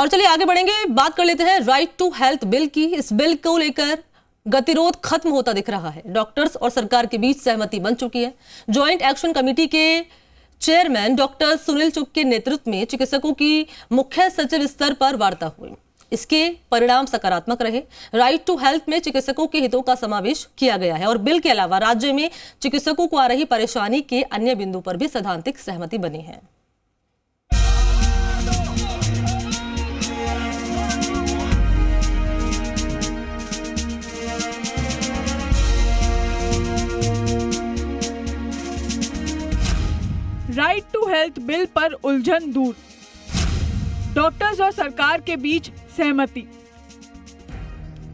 और चलिए आगे बढ़ेंगे, बात कर लेते हैं राइट टू हेल्थ बिल की। इस बिल को लेकर गतिरोध खत्म होता दिख रहा है। डॉक्टर्स और सरकार के बीच सहमति बन चुकी है। ज्वाइंट एक्शन कमेटी के चेयरमैन डॉक्टर सुनील चुग के नेतृत्व में चिकित्सकों की मुख्य सचिव स्तर पर वार्ता हुई। इसके परिणाम सकारात्मक रहे। राइट टू हेल्थ में चिकित्सकों के हितों का समावेश किया गया है और बिल के अलावा राज्य में चिकित्सकों को आ रही परेशानी के अन्य बिंदु पर भी सैद्धांतिक सहमति बनी है। राइट टू हेल्थ बिल पर उलझन दूर, डॉक्टर्स और सरकार के बीच सहमति।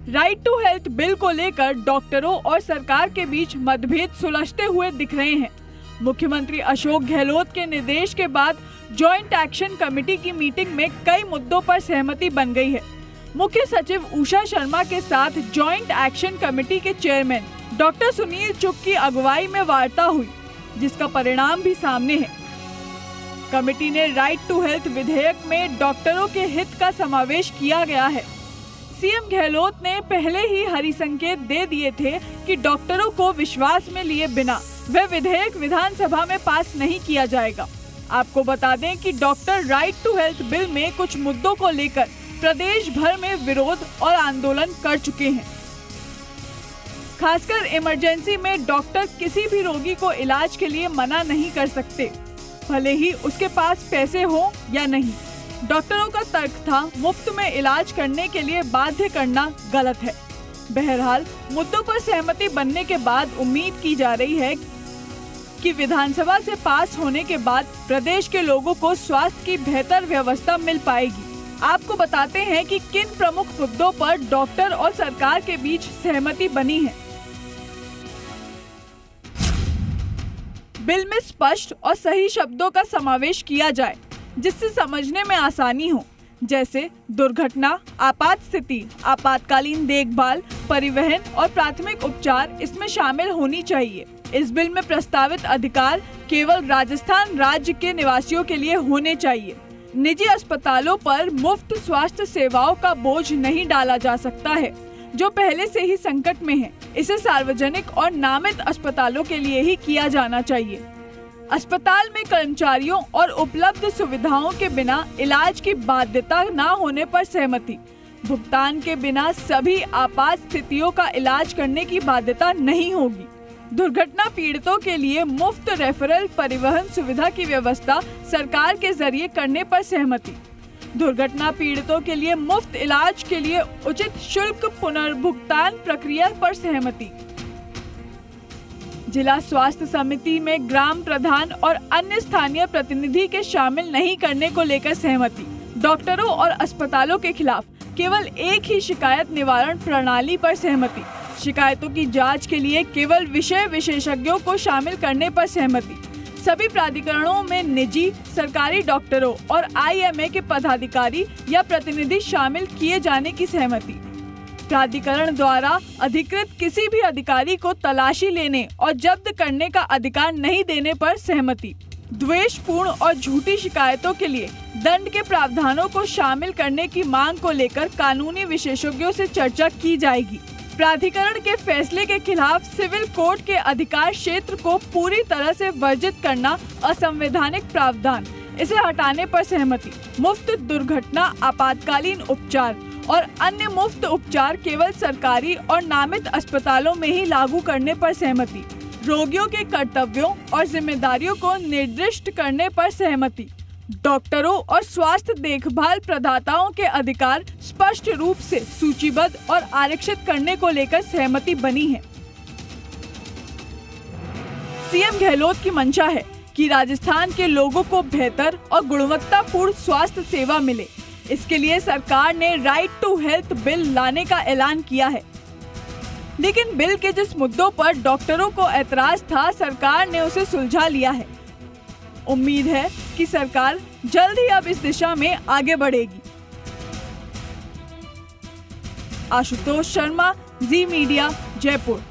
राइट टू हेल्थ बिल को लेकर डॉक्टरों और सरकार के बीच मतभेद सुलझते हुए दिख रहे हैं। मुख्यमंत्री अशोक गहलोत के निर्देश के बाद ज्वाइंट एक्शन कमेटी की मीटिंग में कई मुद्दों पर सहमति बन गई है। मुख्य सचिव उषा शर्मा के साथ ज्वाइंट एक्शन कमेटी के चेयरमैन डॉक्टर सुनील चुग की अगुवाई में वार्ता हुई, जिसका परिणाम भी सामने है। कमेटी ने राइट टू हेल्थ विधेयक में डॉक्टरों के हित का समावेश किया गया है। सीएम गहलोत ने पहले ही हरी संकेत दे दिए थे कि डॉक्टरों को विश्वास में लिए बिना वह विधेयक विधानसभा में पास नहीं किया जाएगा। आपको बता दें कि doctor right to health bill में कुछ मुद्दों को लेकर प्रदेश भर में विरोध और आंदोलन कर चुके हैं। खासकर इमरजेंसी में डॉक्टर किसी भी रोगी को इलाज के लिए मना नहीं कर सकते, भले ही उसके पास पैसे हो या नहीं। डॉक्टरों का तर्क था मुफ्त में इलाज करने के लिए बाध्य करना गलत है। बहरहाल मुद्दों पर सहमति बनने के बाद उम्मीद की जा रही है कि विधानसभा से पास होने के बाद प्रदेश के लोगों को स्वास्थ्य की बेहतर व्यवस्था मिल पाएगी। आपको बताते हैं कि किन प्रमुख मुद्दों पर डॉक्टर और सरकार के बीच सहमति बनी है। बिल में स्पष्ट और सही शब्दों का समावेश किया जाए जिससे समझने में आसानी हो, जैसे दुर्घटना, आपात स्थिति, आपातकालीन देखभाल, परिवहन और प्राथमिक उपचार इसमें शामिल होनी चाहिए। इस बिल में प्रस्तावित अधिकार केवल राजस्थान राज्य के निवासियों के लिए होने चाहिए। निजी अस्पतालों पर मुफ्त स्वास्थ्य सेवाओं का बोझ नहीं डाला जा सकता है, जो पहले से ही संकट में है। इसे सार्वजनिक और नामित अस्पतालों के लिए ही किया जाना चाहिए। अस्पताल में कर्मचारियों और उपलब्ध सुविधाओं के बिना इलाज की बाध्यता न होने पर सहमति। भुगतान के बिना सभी आपात स्थितियों का इलाज करने की बाध्यता नहीं होगी। दुर्घटना पीड़ितों के लिए मुफ्त रेफरल परिवहन सुविधा की व्यवस्था सरकार के जरिए करने पर सहमति। दुर्घटना पीड़ितों के लिए मुफ्त इलाज के लिए उचित शुल्क पुनर्भुगतान प्रक्रिया पर सहमति। जिला स्वास्थ्य समिति में ग्राम प्रधान और अन्य स्थानीय प्रतिनिधि के शामिल नहीं करने को लेकर सहमति। डॉक्टरों और अस्पतालों के खिलाफ केवल एक ही शिकायत निवारण प्रणाली पर सहमति। शिकायतों की जांच के लिए केवल विषय विशेषज्ञों को शामिल करने पर सहमति। सभी प्राधिकरणों में निजी, सरकारी डॉक्टरों और आईएमए के पदाधिकारी या प्रतिनिधि शामिल किए जाने की सहमति। प्राधिकरण द्वारा अधिकृत किसी भी अधिकारी को तलाशी लेने और जब्त करने का अधिकार नहीं देने पर सहमति। द्वेषपूर्ण और झूठी शिकायतों के लिए दंड के प्रावधानों को शामिल करने की मांग को लेकर कानूनी विशेषज्ञों से चर्चा की जाएगी। प्राधिकरण के फैसले के खिलाफ सिविल कोर्ट के अधिकार क्षेत्र को पूरी तरह से वर्जित करना असंवैधानिक प्रावधान, इसे हटाने पर सहमति। मुफ्त दुर्घटना आपातकालीन उपचार और अन्य मुफ्त उपचार केवल सरकारी और नामित अस्पतालों में ही लागू करने पर सहमति। रोगियों के कर्तव्यों और जिम्मेदारियों को निर्दिष्ट करने पर सहमति। डॉक्टरों और स्वास्थ्य देखभाल प्रदाताओं के अधिकार स्पष्ट रूप से सूचीबद्ध और आरक्षित करने को लेकर सहमति बनी है। सीएम गहलोत की मंशा है कि राजस्थान के लोगों को बेहतर और गुणवत्तापूर्ण स्वास्थ्य सेवा मिले। इसके लिए सरकार ने राइट टू हेल्थ बिल लाने का ऐलान किया है। लेकिन बिल के जिस मुद्दों पर डॉक्टरों को ऐतराज था, सरकार ने उसे सुलझा लिया है। उम्मीद है कि सरकार जल्द ही अब इस दिशा में आगे बढ़ेगी। आशुतोष शर्मा, जी मीडिया, जयपुर।